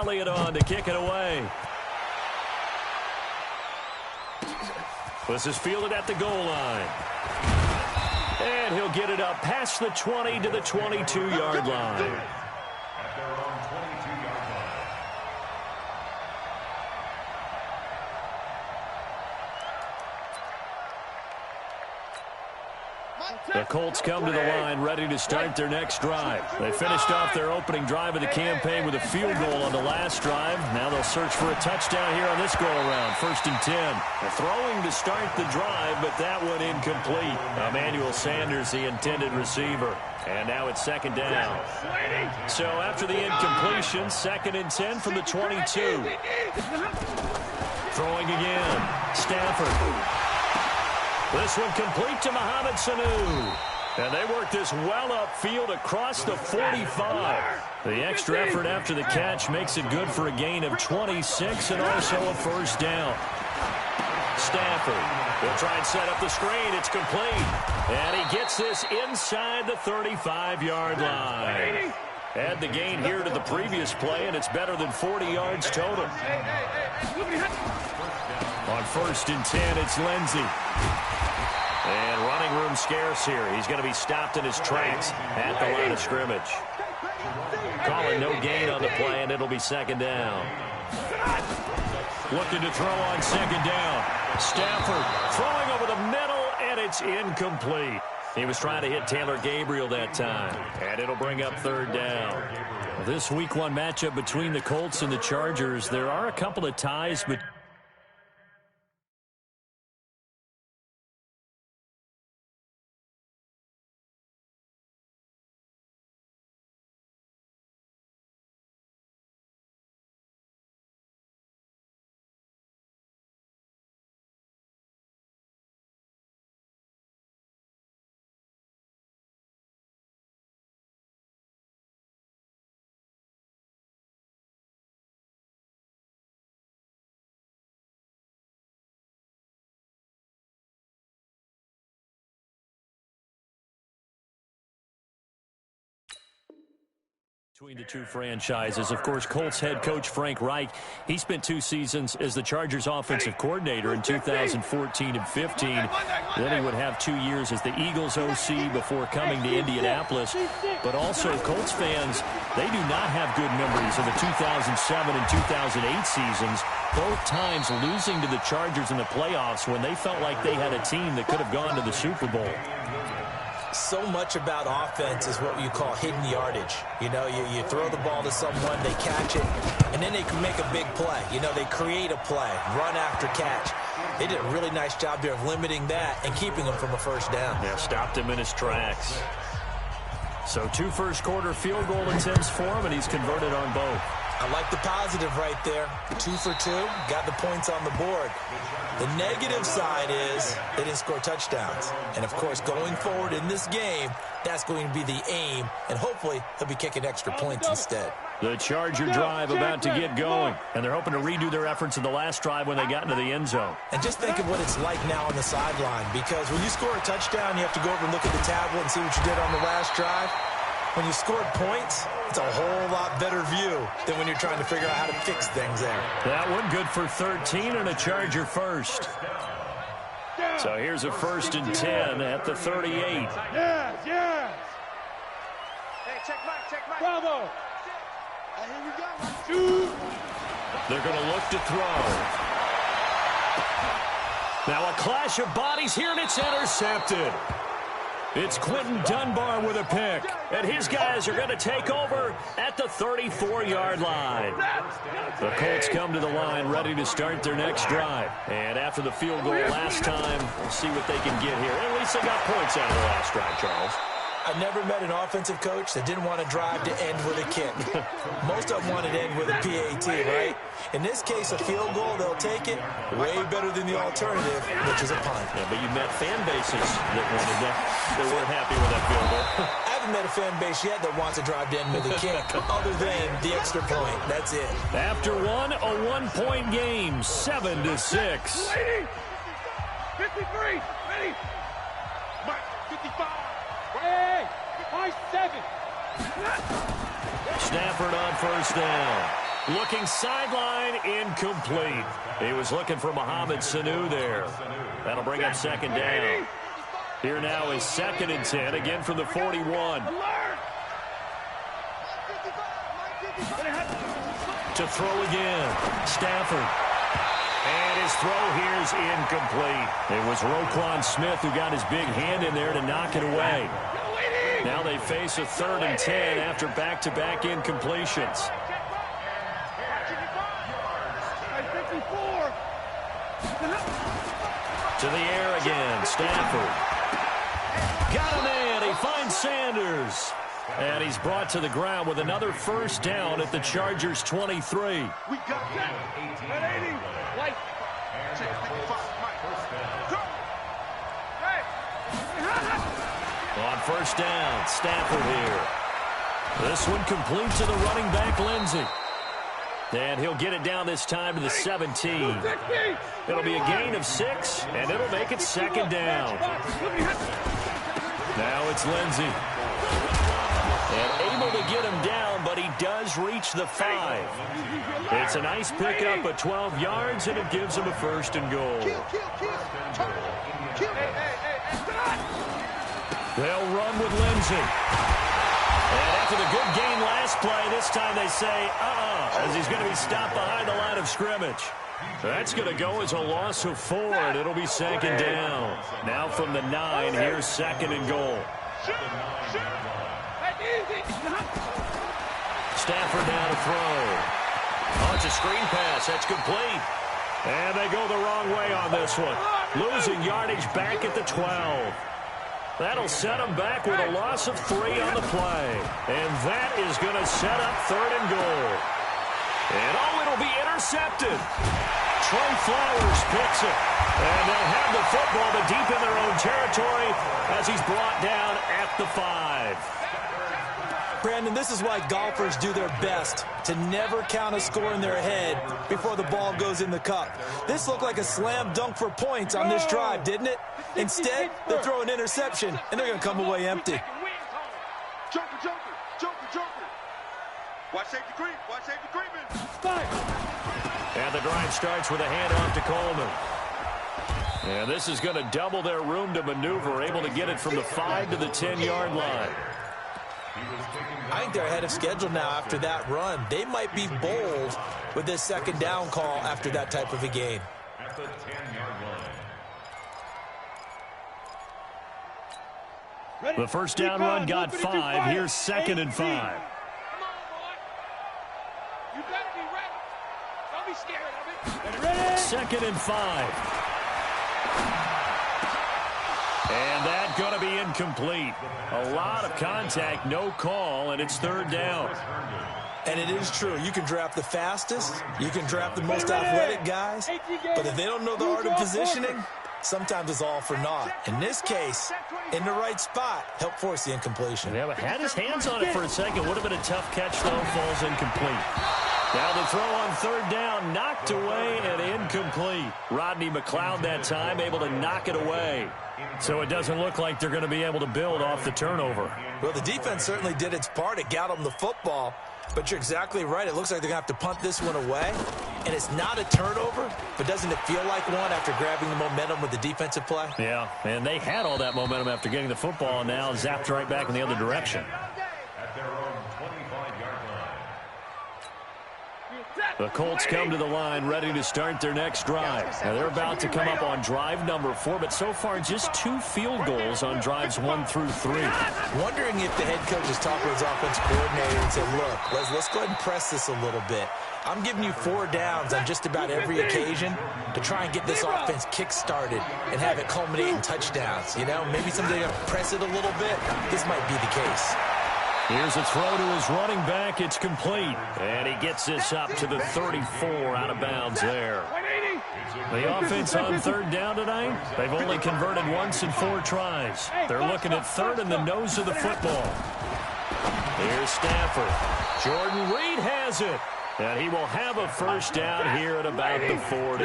Elliott on to kick it away. This is fielded at the goal line. And he'll get it up past the 20 to the 22-yard line. The Colts come to the line ready to start their next drive. They finished off their opening drive of the campaign with a field goal on the last drive. Now they'll search for a touchdown here on this go-around. 1st and 10. They're throwing to start the drive, but that one incomplete. Emmanuel Sanders, the intended receiver. And now it's 2nd down. So after the incompletion, 2nd and 10 from the 22. Throwing again. Stafford. This one complete to Mohamed Sanu. And they work this well upfield across the 45. The extra effort after the catch makes it good for a gain of 26 and also a 1st down. Stafford will try and set up the screen. It's complete. And he gets this inside the 35-yard line. Add the gain here to the previous play, and it's better than 40 yards total. On 1st and 10, it's Lindsey. And running room scarce here. He's going to be stopped in his tracks at the line of scrimmage. Calling no gain on the play, and it'll be 2nd down. Looking to throw on 2nd down. Stafford throwing over the middle, and it's incomplete. He was trying to hit Taylor Gabriel that time, and it'll bring up 3rd down. This Week 1 matchup between the Colts and the Chargers, there are a couple of ties, but between the two franchises. Of course, Colts head coach Frank Reich, he spent 2 seasons as the Chargers offensive coordinator in 2014 and 15. Then he would have 2 years as the Eagles OC before coming to Indianapolis. But also, Colts fans, they do not have good memories of the 2007 and 2008 seasons, both times losing to the Chargers in the playoffs when they felt like they had a team that could have gone to the Super Bowl. So much about offense is what you call hidden yardage. You know, you throw the ball to someone, they catch it, and then they can make a big play. You know, they create a play, run after catch. They did a really nice job there of limiting that and keeping him from a 1st down. Yeah, stopped him in his tracks. So 2 first-quarter field goal attempts for him, and he's converted on both. I like the positive right there. 2 for 2, got the points on the board. The negative side is they didn't score touchdowns. And, of course, going forward in this game, that's going to be the aim, and hopefully he'll be kicking extra points instead. The Charger drive about to get going, and they're hoping to redo their efforts in the last drive when they got into the end zone. And just think of what it's like now on the sideline, because when you score a touchdown, you have to go over and look at the tablet and see what you did on the last drive. When you scored points, it's a whole lot better view than when you're trying to figure out how to fix things there. That one good for 13 and a Charger first. So here's a 1st and 10 at the 38. Yeah. Hey, check back. Bravo. Here we go. They're going to look to throw. Now a clash of bodies here, and it's intercepted. It's Quentin Dunbar with a pick, and his guys are going to take over at the 34-yard line. The Colts come to the line ready to start their next drive. And after the field goal last time, we'll see what they can get here. At least they got points out of the last drive, Charles. I never met an offensive coach that didn't want to drive to end with a kick. Most of them wanted to end with a PAT, right? In this case, a field goal, they'll take it. Way better than the alternative, which is a punt. Yeah, but you met fan bases that wanted that. They weren't happy with that field goal. I haven't met a fan base yet that wants to drive to end with a kick, other than the extra point. That's it. After one, a one-point game, 7-6. 53, ready? 55. Hey, 7. Stafford on 1st down. Looking sideline, incomplete. He was looking for Mohamed Sanu there. That'll bring up second down. Here now is 2nd and 10, again from the 41. To throw again, Stafford. And his throw here is incomplete. It was Roquan Smith who got his big hand in there to knock it away. Now they face a 3rd and 10 after back-to-back incompletions. To the air again, Stafford. Got a man, he finds Sanders. And he's brought to the ground with another first down at the Chargers' 23. We got that. 80. White. On first down, Stafford here. This one complete to the running back, Lindsey. And he'll get it down this time to the 17. It'll be a gain of 6, and it'll make it 2nd down. Now it's Lindsey. And able to get him down, but he does reach the 5. It's a nice pickup of 12 yards, and it gives him a 1st and goal. They'll run with Lindsey. And after the good gain last play, this time they say, as he's going to be stopped behind the line of scrimmage. That's going to go as a loss of 4, and it'll be 2nd down. Now from the 9, here's 2nd and goal. Stafford now to throw. Oh, it's a screen pass. That's complete. And they go the wrong way on this one. Losing yardage back at the 12. That'll set them back with a loss of 3 on the play. And that is going to set up 3rd and goal. And it'll be intercepted. Trey Flowers picks it. And they'll have the football but deep in their own territory as he's brought down at the 5. Brandon, this is why golfers do their best to never count a score in their head before the ball goes in the cup. This looked like a slam dunk for points on this drive, didn't it? Instead, they'll throw an interception, and they're going to come away empty. Joker. Watch safety creep. Watch safety creeping. And the drive starts with a handoff to Coleman. And this is going to double their room to maneuver, able to get it from the 5 to the 10-yard line. I think they're ahead of schedule now after that run. They might be bold with this 2nd down call after that type of a gain. At the 10-yard line. The first down run got 5. Here's 2nd and 5. Come on, boy. You better be ready. Don't be scared of it. Ready? 2nd and 5. And that's going to be incomplete. A lot of contact, no call, and it's 3rd down. And it is true. You can draft the fastest. You can draft the most athletic guys. But if they don't know the art of positioning, sometimes it's all for naught. In this case, in the right spot, help force the incompletion. Yeah, but had his hands on it for a second. Would have been a tough catch, though. Falls incomplete. Now the throw on 3rd down, knocked away and incomplete. Rodney McLeod that time able to knock it away. So it doesn't look like they're going to be able to build off the turnover. Well, the defense certainly did its part. It got them the football. But you're exactly right. It looks like they're going to have to punt this one away. And it's not a turnover, but doesn't it feel like one after grabbing the momentum with the defensive play? Yeah, and they had all that momentum after getting the football and now zapped right back in the other direction. At their own 25-yard line. The Colts come to the line ready to start their next drive. Now they're about to come up on drive number 4, but so far just 2 field goals on drives 1 through 3. Wondering if the head coach is talking to his offensive coordinator and said, look, let's go ahead and press this a little bit. I'm giving you 4 downs on just about every occasion to try and get this offense kick-started and have it culminate in touchdowns. You know, maybe someday they're going to press it a little bit. This might be the case. Here's a throw to his running back. It's complete. And he gets this up to the 34 out of bounds there. The offense on 3rd down tonight, they've only converted once in 4 tries. They're looking at 3rd in the nose of the football. Here's Stafford. Jordan Reed has it. And he will have a first down here at about the 40.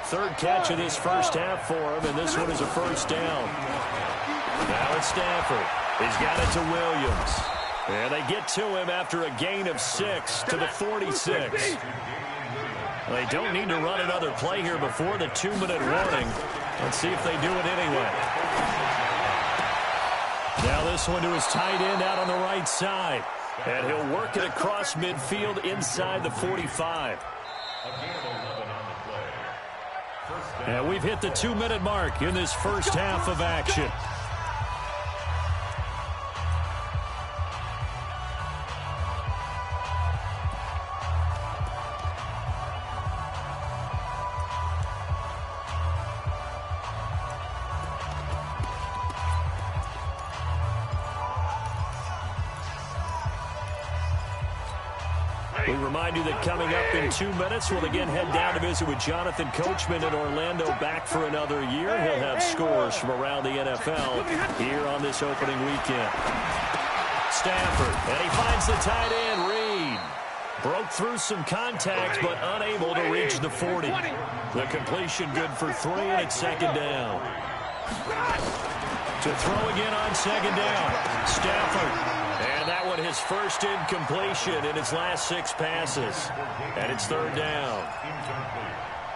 3rd catch of this first half for him, and this one is a first down. Now it's Stafford. He's got it to Williams. And they get to him after a gain of 6 to the 46. They don't need to run another play here before the 2-minute warning. Let's see if they do it anyway. Now this one to his tight end out on the right side. And he'll work it across midfield inside the 45. And we've hit the 2-minute mark in this first half of action. We remind you that coming up in 2 minutes, we'll again head down to visit with Jonathan Coachman in Orlando, back for another year. He'll have scores from around the NFL here on this opening weekend. Stafford, and he finds the tight end, Reed. Broke through some contact, but unable to reach the 40. The completion good for 3, and it's second down. To throw again on second down, Stafford. And that one his first incompletion in his last 6 passes. And it's third down.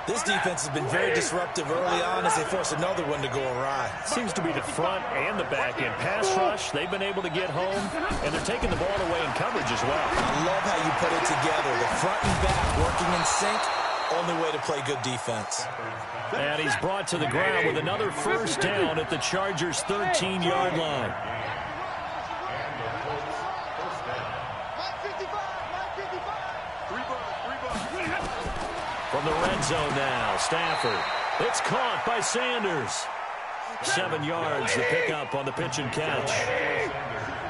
This defense has been very disruptive early on as they force another one to go awry. Seems to be the front and the back end. Pass rush, they've been able to get home, and they're taking the ball away in coverage as well. I love how you put it together. The front and back working in sync. Only way to play good defense. And he's brought to the ground with another first down at the Chargers' 13-yard line. From the red zone now, Stafford. It's caught by Sanders. 7 yards, the pickup on the pitch and catch.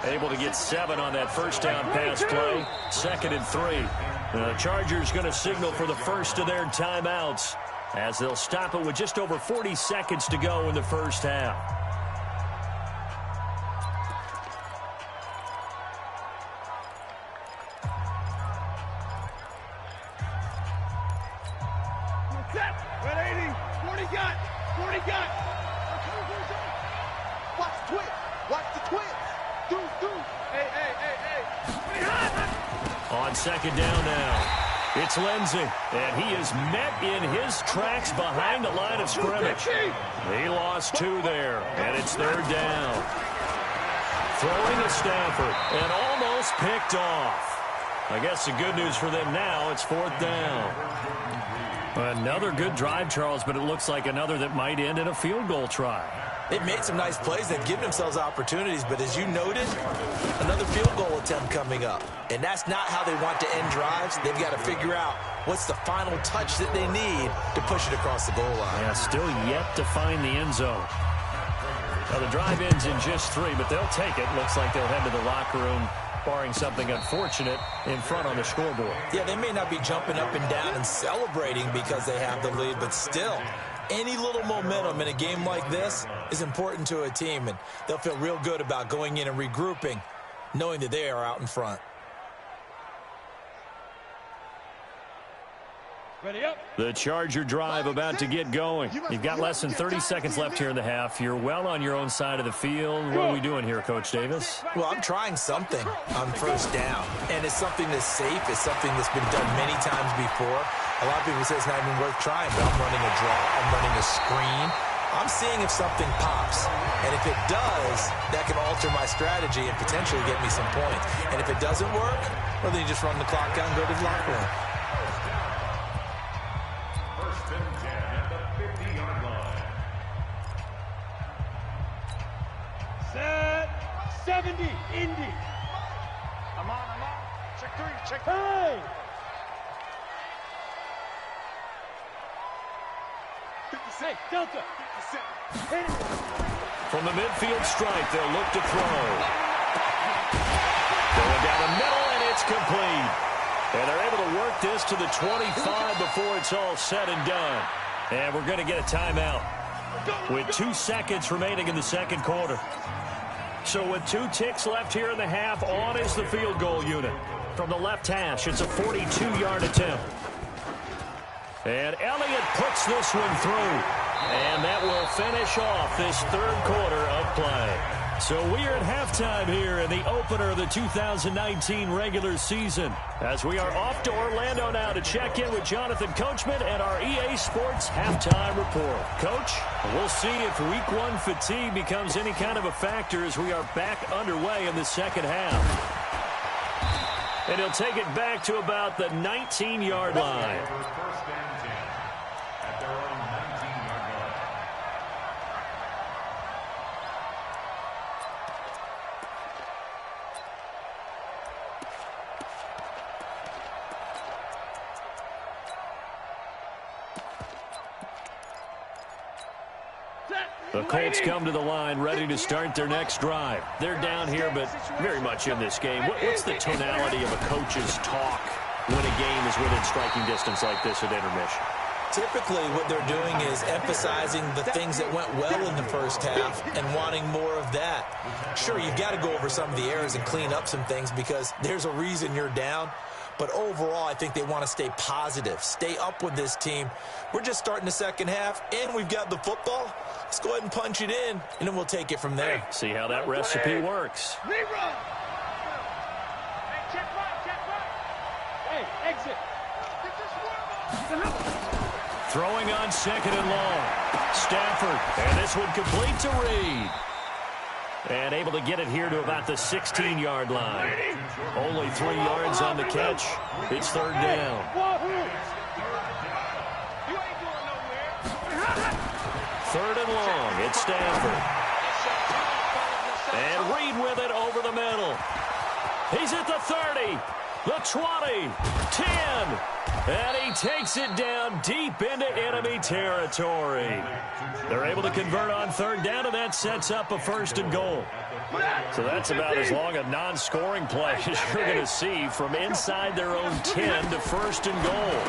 Able to get 7 on that first down pass play. 2nd and 3. The Chargers going to signal for the first of their timeouts as they'll stop it with just over 40 seconds to go in the first half. On second down now, it's Lindsey, and he is met in his tracks behind the line of scrimmage. He lost 2 there, and it's third down. Throwing to Stafford, and almost picked off. I guess the good news for them now, it's 4th down. Another good drive, Charles, but it looks like another that might end in a field goal try. They've made some nice plays. They've given themselves opportunities, but as you noted, another field goal attempt coming up. And that's not how they want to end drives. They've got to figure out what's the final touch that they need to push it across the goal line. Yeah, still yet to find the end zone. Now, the drive ends in just 3, but they'll take it. Looks like they'll head to the locker room, barring something unfortunate, in front on the scoreboard. Yeah, they may not be jumping up and down and celebrating because they have the lead, but still, any little momentum in a game like this is important to a team, and they'll feel real good about going in and regrouping, knowing that they are out in front. Ready up. The Charger drive about to get going. You've got less than 30 seconds left here in the half. You're well on your own side of the field. What are we doing here, Coach Davis? Well, I'm trying something on first down, and it's something that's safe. It's something that's been done many times before. A lot of people say it's not even worth trying, but I'm running a draw. I'm running a screen. I'm seeing if something pops, and if it does, that can alter my strategy and potentially get me some points. And if it doesn't work, well, then you just run the clock out and go to the locker room. Set. 70. Indy. I'm on. Check 3. Check 3. Hey. 56. Delta. 57. From the midfield stripe, they'll look to throw. Going down the middle, and it's complete. And they're able to work this to the 25 before it's all said and done. And we're going to get a timeout with 2 seconds remaining in the second quarter. So with 2 ticks left here in the half, on is the field goal unit. From the left hash, it's a 42-yard attempt. And Elliott puts this one through. And that will finish off this third quarter of play. So we are at halftime here in the opener of the 2019 regular season, as we are off to Orlando now to check in with Jonathan Coachman and our EA Sports halftime report. Coach, we'll see if week one fatigue becomes any kind of a factor as we are back underway in the second half. And he'll take it back to about the 19-yard line. First and 10 at their own 19-yard line. The Colts come to the line ready to start their next drive. They're down here, but very much in this game. What's the tonality of a coach's talk when a game is within striking distance like this at intermission? Typically, what they're doing is emphasizing the things that went well in the first half and wanting more of that. Sure, you've got to go over some of the errors and clean up some things because there's a reason you're down. But overall, I think they want to stay positive, stay up with this team. We're just starting the second half, and we've got the football. Let's go ahead and punch it in, and then we'll take it from there. See how that recipe works. Rerun. Hey, check right. Hey, exit. Throwing on second and long. Stafford, and this one complete to Reed. And able to get it here to about the 16-yard line. Only 3 yards on the catch. It's third down. Third and long. It's Stafford. And Reed with it over the middle. He's at the 30, the 20, 10. And he takes it down deep into enemy territory. They're able to convert on third down, and that sets up a first and goal. So that's about as long a non-scoring play as you're going to see from inside their own 10 to first and goal.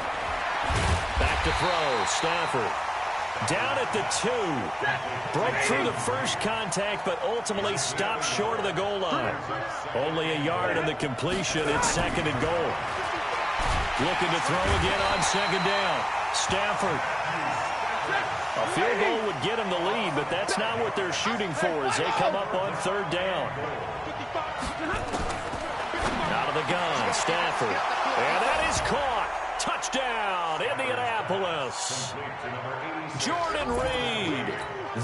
Back to throw, Stafford. Down at the 2. Broke through the first contact, but ultimately stopped short of the goal line. Only a yard in the completion. It's second and goal. Looking to throw again on second down. Stafford. A field goal would get him the lead, but that's not what they're shooting for as they come up on third down. Out of the gun, Stafford. And that is caught. Touchdown, Indianapolis. Jordan Reed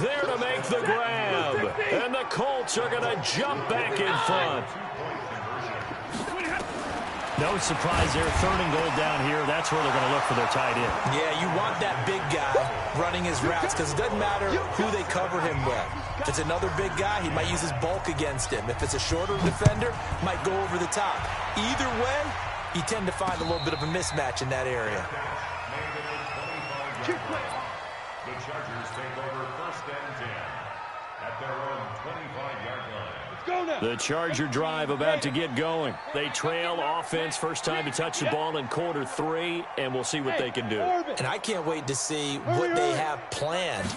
there to make the grab. And the Colts are going to jump back in front. No surprise there, third and goal down here. That's where they're going to look for their tight end. Yeah, you want that big guy running his routes because it doesn't matter who they cover him with. If it's another big guy, he might use his bulk against him. If it's a shorter defender, might go over the top. Either way, you tend to find a little bit of a mismatch in that area. The Chargers take over first and 10 at their own 25-yard line. The Charger drive about to get going. They trail offense first time to touch the ball in quarter 3, and we'll see what they can do. And I can't wait to see what they have planned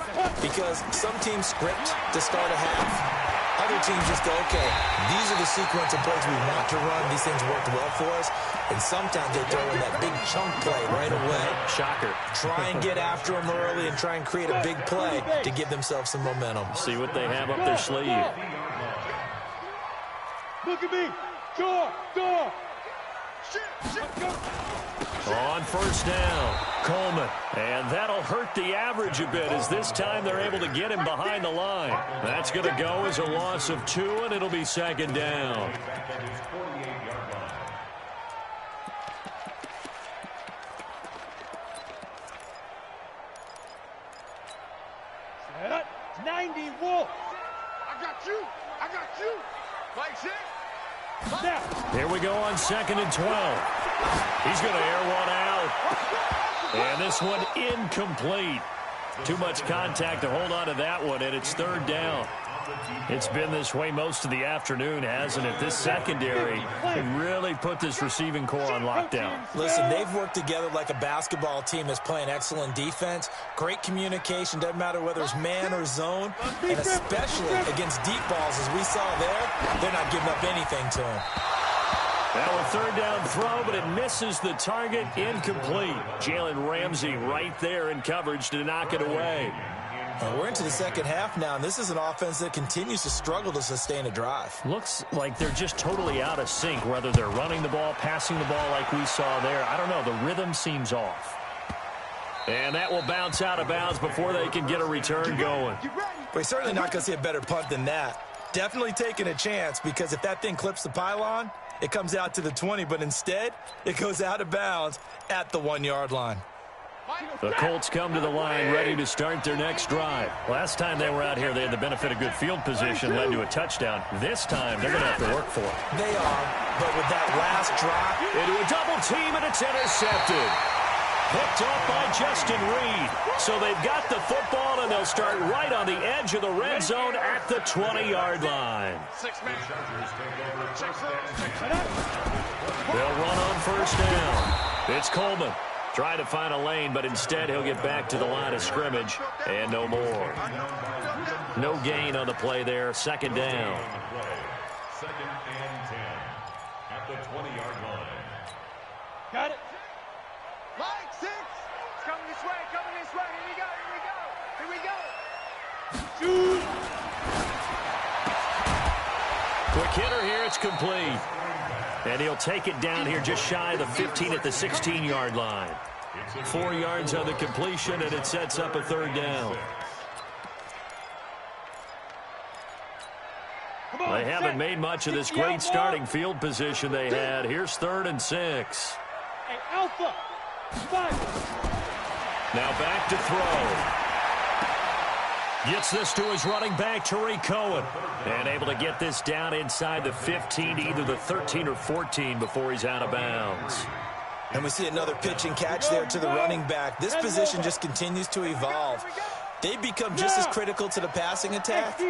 because some teams script to start a half. Other teams just go, okay, these are the sequence of plays we want to run. These things worked well for us. And sometimes they throw in that big chunk play right away. Shocker. Try and get after them early and try and create a big play to give themselves some momentum. See what they have up their sleeve. Look at me. Door. On first down, Coleman. And that'll hurt the average a bit as this time they're able to get him behind the line. That's going to go as a loss of 2, and it'll be second down. Set. 90 Wolf. I got you. Like shit. Here we go on second and 12. He's going to air one out. And this one incomplete. Too much contact to hold on to that one, and it's third down. It's been this way most of the afternoon, hasn't it? This secondary can really put this receiving core on lockdown. Listen, they've worked together like a basketball team that's playing excellent defense. Great communication, doesn't matter whether it's man or zone. And especially against deep balls, as we saw there, they're not giving up anything to them. Now a third down throw, but it misses the target, incomplete. Jalen Ramsey right there in coverage to knock it away. We're into the second half now, and this is an offense that continues to struggle to sustain a drive. Looks like they're just totally out of sync, whether they're running the ball, passing the ball like we saw there. I don't know. The rhythm seems off. And that will bounce out of bounds before they can get a return going. We're certainly not going to see a better punt than that. Definitely taking a chance, because if that thing clips the pylon, it comes out to the 20, but instead it goes out of bounds at the 1-yard line. The Colts come to the line ready to start their next drive. Last time they were out here, they had the benefit of good field position, led to a touchdown. This time, they're going to have to work for it. They are, but with that last drop, into a double team, and it's intercepted. Picked off by Justin Reed. So they've got the football, and they'll start right on the edge of the red zone at the 20-yard line. They'll run on first down. It's Coleman. Trying to find a lane, but instead he'll get back to the line of scrimmage, and no more. No gain on the play there. Second down. Second and 10 at the 20-yard line. Got it. Line 6. It's coming this way, coming this way. Here we go, here we go, here we go. Shoot. Quick hitter here. It's complete. And he'll take it down here just shy of the 15 at the 16-yard line. 4 yards on the completion, and it sets up a third down. They haven't made much of this great starting field position they had. Here's 3rd and 6. Hey, Alpha. 5. Now back to throw. Gets this to his running back, Tariq Cohen. And able to get this down inside the 15 to either the 13 or 14 before he's out of bounds. And we see another pitch and catch there to the running back. This position just continues to evolve. They become just as critical to the passing attack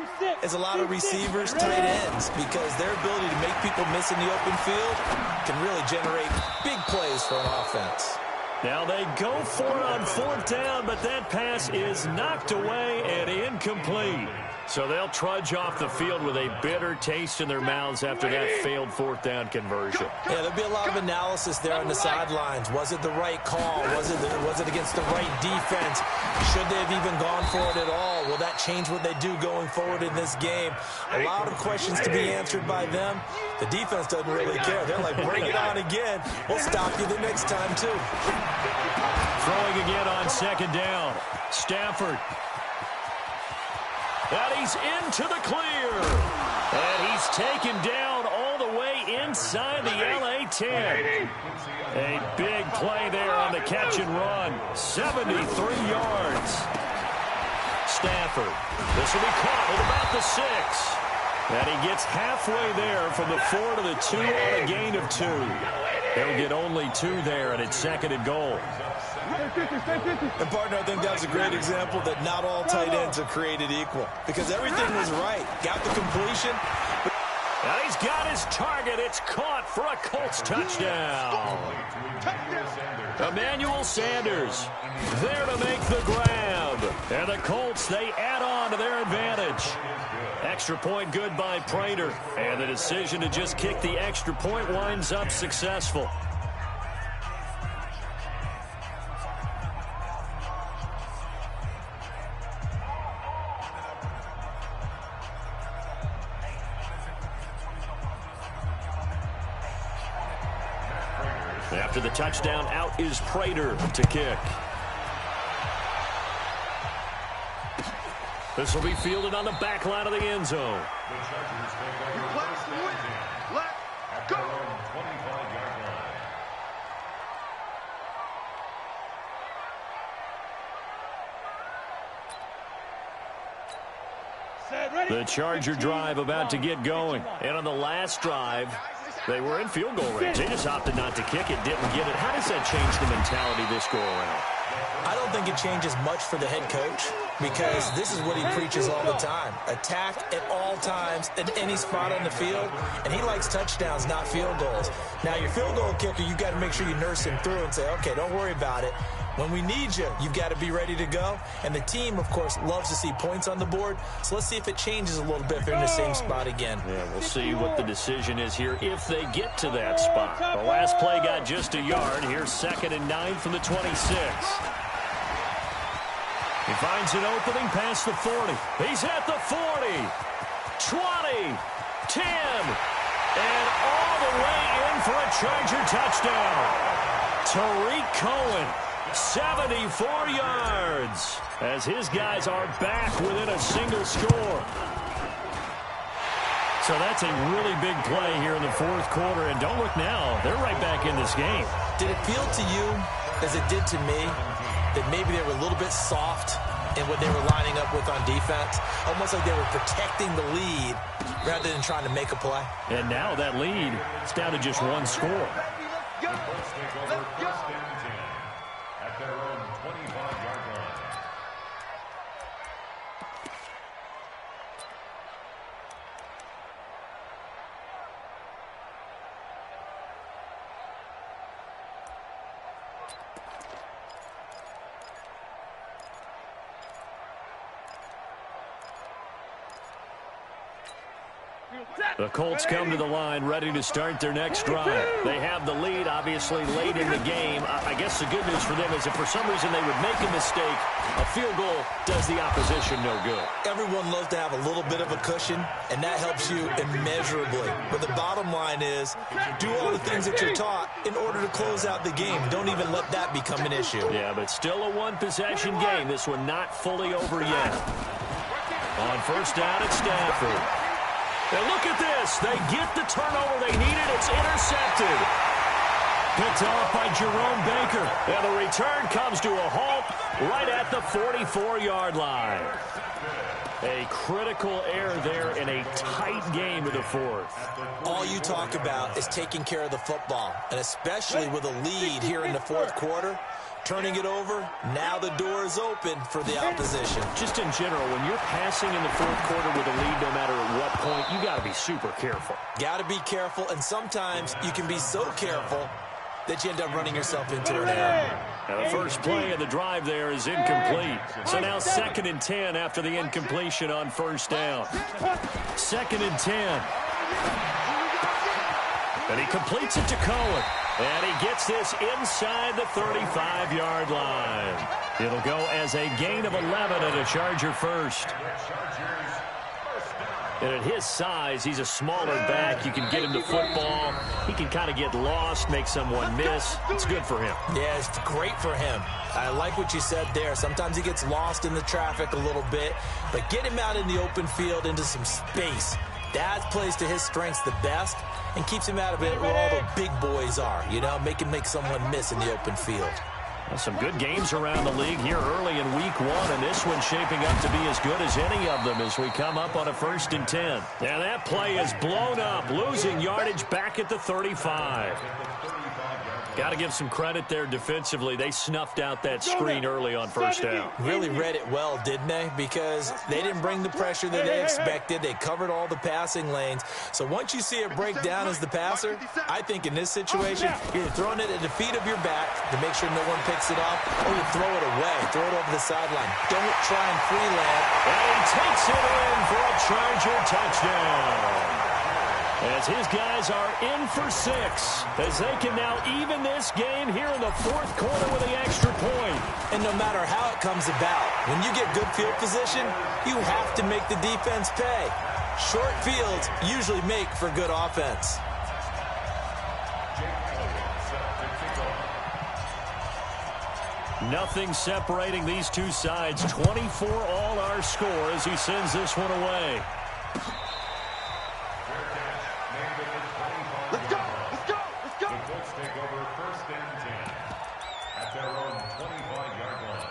as a lot of receivers, tight ends, because their ability to make people miss in the open field can really generate big plays for an offense. Now they go for it on 4th down, but that pass is knocked away and incomplete. So they'll trudge off the field with a bitter taste in their mouths after that failed 4th down conversion. Yeah, there'll be a lot of analysis there on the sidelines. Was it the right call? Was it against the right defense? Should they have even gone for it at all? Will that change what they do going forward in this game? A lot of questions to be answered by them. The defense doesn't really care. They're like, bring it on again. We'll stop you the next time, too. Throwing again on 2nd down. Stafford. And he's into the clear. And he's taken down all the way inside the LA 10. A big play there on the catch and run. 73 yards. Stafford. This will be caught at about the 6. And he gets halfway there from the 4 to the 2 on a gain of 2. They'll get only 2 there, and it's 2nd and goal. And, partner, I think that's a great example that not all tight ends are created equal, because everything was right. Got the completion. And he's got his target. It's caught for a Colts touchdown. Emmanuel Sanders there to make the grab. And the Colts, they add on to their advantage. Extra point good by Prater. And the decision to just kick the extra point winds up successful. After the touchdown, out is Prater to kick. This will be fielded on the back line of the end zone. The Chargers take over first and 10 at their own 25-yard line. The Charger drive about to get going. And on the last drive, they were in field goal range. They just opted not to kick it, didn't get it. How does that change the mentality this go around? I don't think it changes much for the head coach, because this is what he preaches all the time. Attack at all times, at any spot on the field, and he likes touchdowns, not field goals. Now, your field goal kicker, you've got to make sure you nurse him through and say, okay, don't worry about it. When we need you, you've got to be ready to go. And the team, of course, loves to see points on the board. So let's see if it changes a little bit if they're in the same spot again. Yeah, we'll see what the decision is here if they get to that spot. The last play got just a yard. Here's 2nd and 9 from the 26. He finds an opening past the 40. He's at the 40, 20, 10, and all the way in for a Charger touchdown. Tariq Cohen, 74 yards, as his guys are back within a single score. So that's a really big play here in the fourth quarter, and don't look now, they're right back in this game. Did it feel to you, as it did to me, that maybe they were a little bit soft in what they were lining up with on defense? Almost like they were protecting the lead rather than trying to make a play. And now that lead is down to just one score. Let's take over first and 10 at their own 25-yard line. The Colts come to the line ready to start their next drive. They have the lead, obviously, late in the game. I guess the good news for them is if for some reason they would make a mistake, a field goal does the opposition no good. Everyone loves to have a little bit of a cushion, and that helps you immeasurably. But the bottom line is, do all the things that you're taught in order to close out the game. Don't even let that become an issue. Yeah, but still a one-possession game. This one not fully over yet. On first down at Stafford. And look at this. They get the turnover they needed. It's intercepted. Picked off by Jerome Baker. And the return comes to a halt right at the 44-yard line. A critical error there in a tight game of the fourth. All you talk about is taking care of the football, and especially with a lead here in the fourth quarter, turning it over, now the door is open for the opposition. Just in general, when you're passing in the fourth quarter with a lead, no matter at what point, you got to be super careful. Got to be careful, and sometimes you can be so careful that you end up running yourself into an error. And the first play of the drive there is incomplete. So now 2nd and 10 after the incompletion on first down. 2nd and 10. And he completes it to Cohen. And he gets this inside the 35-yard line. It'll go as a gain of 11 and a Charger first. And at his size, he's a smaller back. You can get him the football. He can kind of get lost, make someone miss. It's good for him. Yeah, it's great for him. I like what you said there. Sometimes he gets lost in the traffic a little bit, but get him out in the open field into some space. That plays to his strengths the best and keeps him out of it where all the big boys are, you know, make him make someone miss in the open field. Well, some good games around the league here early in week one, and this one's shaping up to be as good as any of them as we come up on a 1st and 10. Now that play is blown up, losing yardage back at the 35. Got to give some credit there defensively. They snuffed out that screen early on first down. Really read it well, didn't they? Because they didn't bring the pressure that they expected. They covered all the passing lanes. So once you see it break down as the passer, I think in this situation, you're throwing it at the feet of your back to make sure no one picks it off, or you throw it away, throw it over the sideline. Don't try and freeland. And he takes it in for a Charger touchdown. As his guys are in for 6, as they can now even this game here in the fourth quarter with the extra point. And no matter how it comes about, when you get good field position, you have to make the defense pay. Short fields usually make for good offense. Nothing separating these two sides. 24 all our score as he sends this one away. Let's go! Let's go! Let's go! The Colts take over 1st and 10 at their own 25-yard line.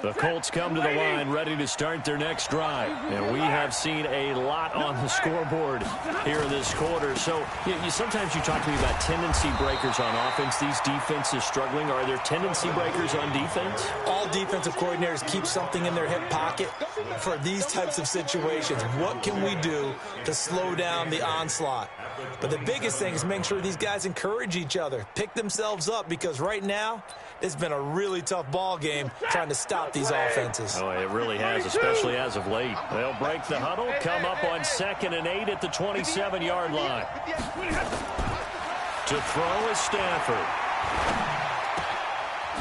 The Colts come to the line ready to start their next drive. And we have seen a lot on the scoreboard here in this quarter. So sometimes you talk to me about tendency breakers on offense. These defenses struggling. Are there tendency breakers on defense? All defensive coordinators keep something in their hip pocket for these types of situations. What can we do to slow down the onslaught? But the biggest thing is make sure these guys encourage each other, pick themselves up, because right now it's been a really tough ball game trying to stop these offenses. Oh, it really has, especially as of late. They'll break the huddle, come up on 2nd and 8 at the 27-yard line. To throw is Stafford.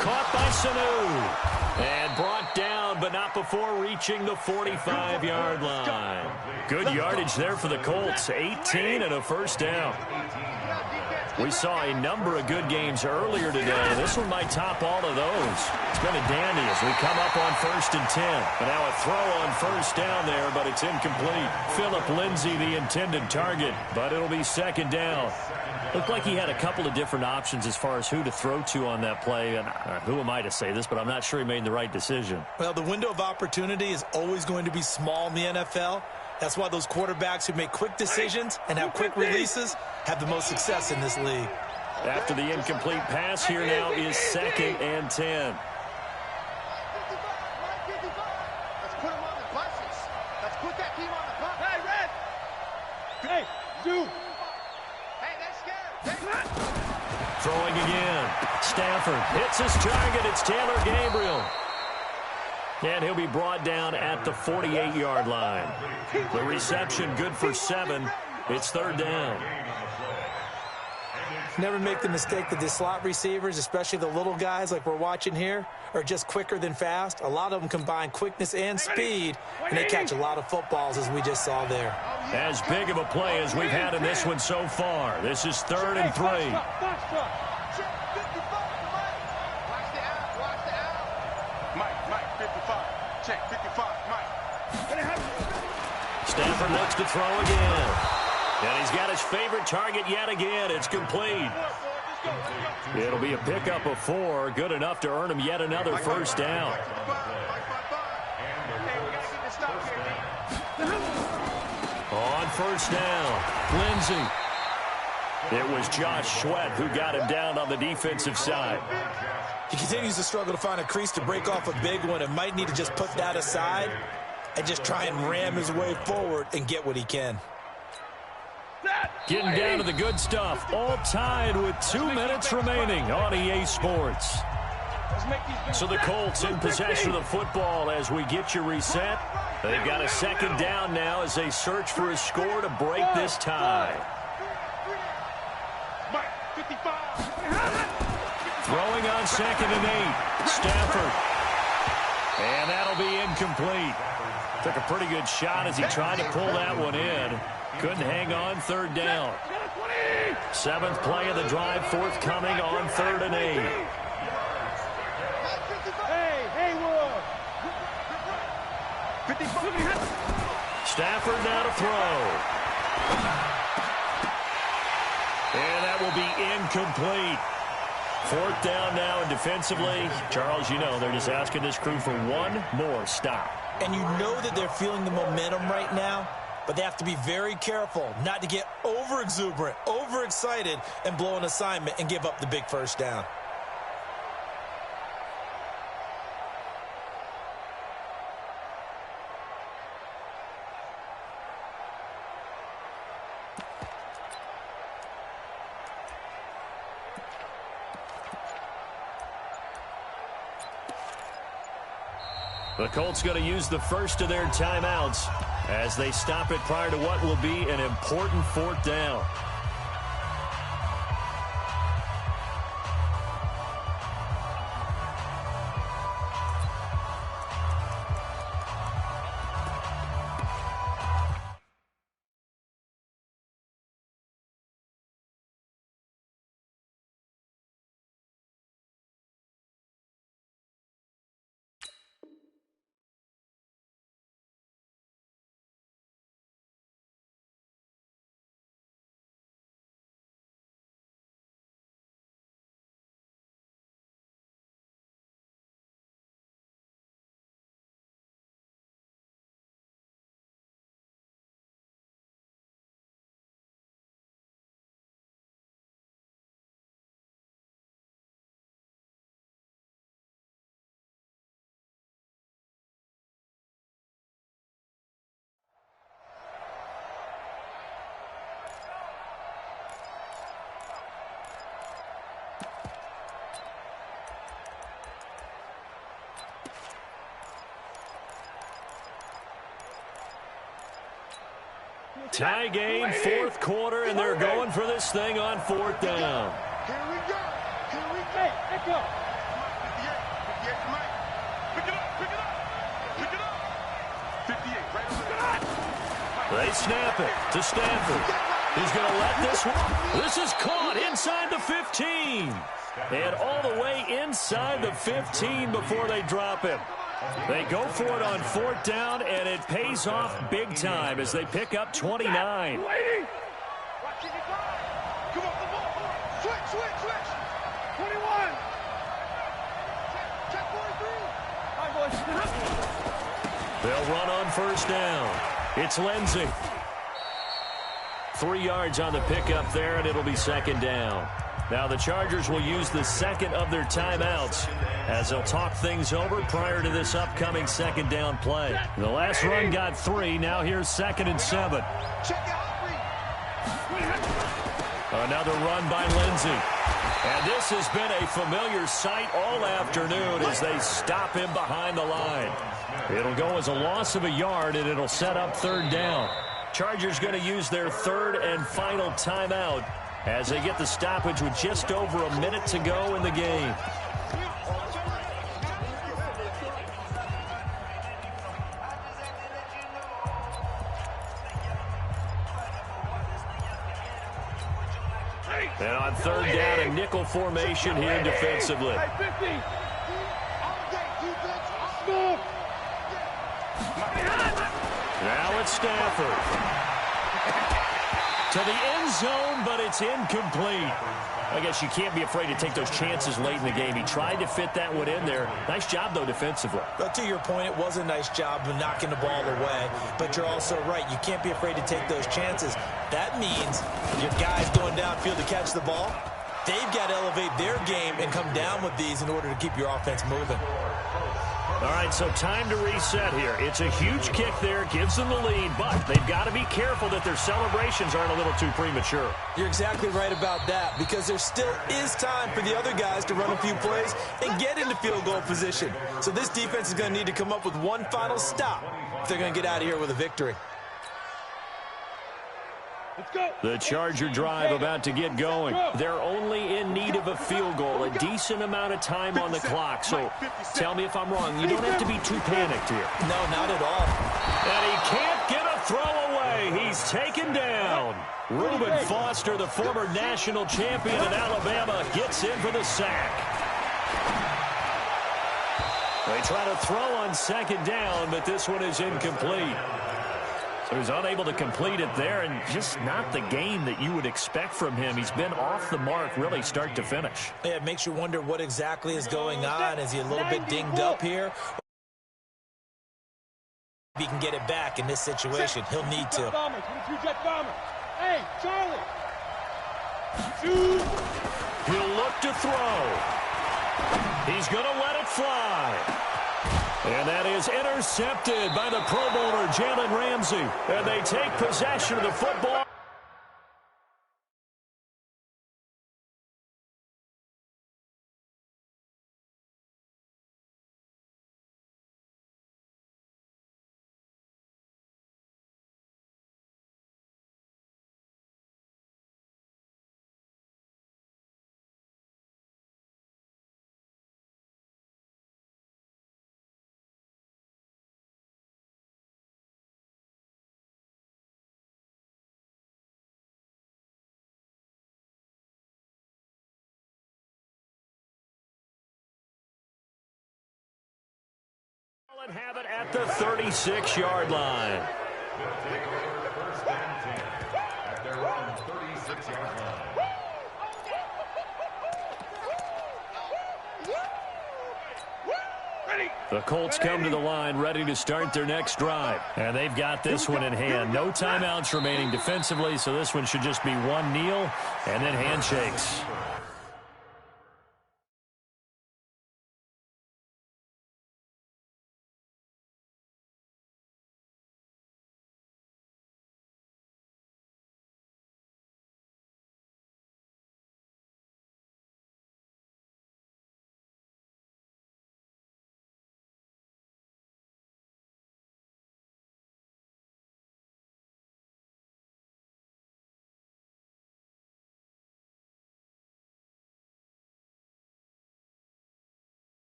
Caught by Sanu. And brought down, but not before reaching the 45-yard line. Good yardage there for the Colts. 18 and a first down. We saw a number of good games earlier today. This one might top all of those. It's been a dandy as we come up on 1st and 10. And now a throw on 1st down there, but it's incomplete. Phillip Lindsay, the intended target, but it'll be 2nd down. Looked like he had a couple of different options as far as who to throw to on that play. And who am I to say this, but I'm not sure he made the right decision. Well, the window of opportunity is always going to be small in the NFL. That's why those quarterbacks who make quick decisions and have quick releases have the most success in this league. After the incomplete pass, here now is 2nd and 10. Let's put him on the buses. Let's put that team on the bus. Hey, Red! Hey, you! Hey, they're scared. Throwing again. Stafford hits his target. It's Taylor Gabriel. And he'll be brought down at the 48-yard line. The reception good for 7. It's 3rd down. Never make the mistake that the slot receivers, especially the little guys like we're watching here, are just quicker than fast. A lot of them combine quickness and speed, and they catch a lot of footballs, as we just saw there. As big of a play as we've had in this one so far. This is 3rd and 3. Check 55, Mike. Stafford looks to throw again. And he's got his favorite target yet again. It's complete. It'll be a pickup of 4. Good enough to earn him yet another first down. On 1st down, Lindsay. It was Josh Sweat who got him down on the defensive side. He continues to struggle to find a crease to break off a big one and might need to just put that aside and just try and ram his way forward and get what he can. Getting down to the good stuff. All tied with 2 minutes remaining on EA Sports. So the Colts in possession of the football as we get you reset. They've got a 2nd down now as they search for a score to break this tie. Throwing on 2nd and 8. Stafford. And that'll be incomplete. Took a pretty good shot as he tried to pull that one in. Couldn't hang on 3rd down. 7th play of the drive forthcoming on 3rd and 8. Stafford now to throw. And that will be incomplete. 4th down now, and defensively, Charles, you know, they're just asking this crew for one more stop. And you know that they're feeling the momentum right now, but they have to be very careful not to get over-exuberant, overexcited, and blow an assignment and give up the big first down. The Colts going to use the first of their timeouts as they stop it prior to what will be an important 4th down. Tie game, fourth quarter, and they're going for this thing on fourth down. Here we go. Here we go. Let's go. 58, come on. Pick it up, pick it up. Pick it up. 58, right over there. They snap it to Stanford. He's going to let this one. This is caught inside the 15. And all the way inside the 15 before they drop him. They go for it on fourth down, and it pays off big time as they pick up 29. Come on, the ball. Switch. 21. Check 43. They'll run on first down. It's Lindsey. 3 yards on the pickup there, and it'll be second down. Now the Chargers will use the second of their timeouts as they'll talk things over prior to this upcoming second down play. The last run got 3. Now here's 2nd and 7. Another run by Lindsey. And this has been a familiar sight all afternoon as they stop him behind the line. It'll go as a loss of a yard, and it'll set up third down. Chargers going to use their third and final timeout as they get the stoppage with just over a minute to go in the game. And on third down, a nickel formation here defensively. Now it's Stafford. To the end zone, but it's incomplete. I guess you can't be afraid to take those chances late in the game. He tried to fit that one in there. Nice job, though, defensively. But to your point, it was a nice job of knocking the ball away. But you're also right. You can't be afraid to take those chances. That means your guys going downfield to catch the ball, they've got to elevate their game and come down with these in order to keep your offense moving. All right, so time to reset here. It's a huge kick there, gives them the lead, but they've got to be careful that their celebrations aren't a little too premature. You're exactly right about that, because there still is time for the other guys to run a few plays and get into field goal position. So this defense is going to need to come up with one final stop if they're going to get out of here with a victory. The Charger drive about to get going. They're only in need of a field goal, a decent amount of time on the clock. So tell me if I'm wrong. You don't have to be too panicked here. No, not at all. And he can't get a throw away. He's taken down. Reuben Foster, the former national champion in Alabama, gets in for the sack. They try to throw on second down, but this one is incomplete. So he's unable to complete it there, and just not the game that you would expect from him. He's been off the mark really start to finish. Yeah, it makes you wonder what exactly is going on. Is he a little bit dinged up here? If he can get it back in this situation, he'll need to. Hey, Charlie. He'll look to throw. He's going to let it fly. And that is intercepted by the Pro Bowler, Jalen Ramsey. And they take possession of the football. And have it at the 36-yard line. Take over first and 10 at their own 36-yard line. The Colts come to the line ready to start their next drive. And they've got this one in hand. No timeouts remaining defensively, so this one should just be one kneel and then handshakes.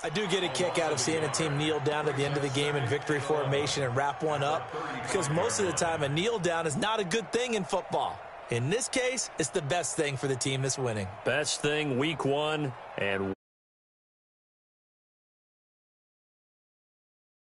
I do get a kick out of seeing a team kneel down at the end of the game in victory formation and wrap one up, because most of the time a kneel down is not a good thing in football. In this case, it's the best thing for the team that's winning. Best thing week one, and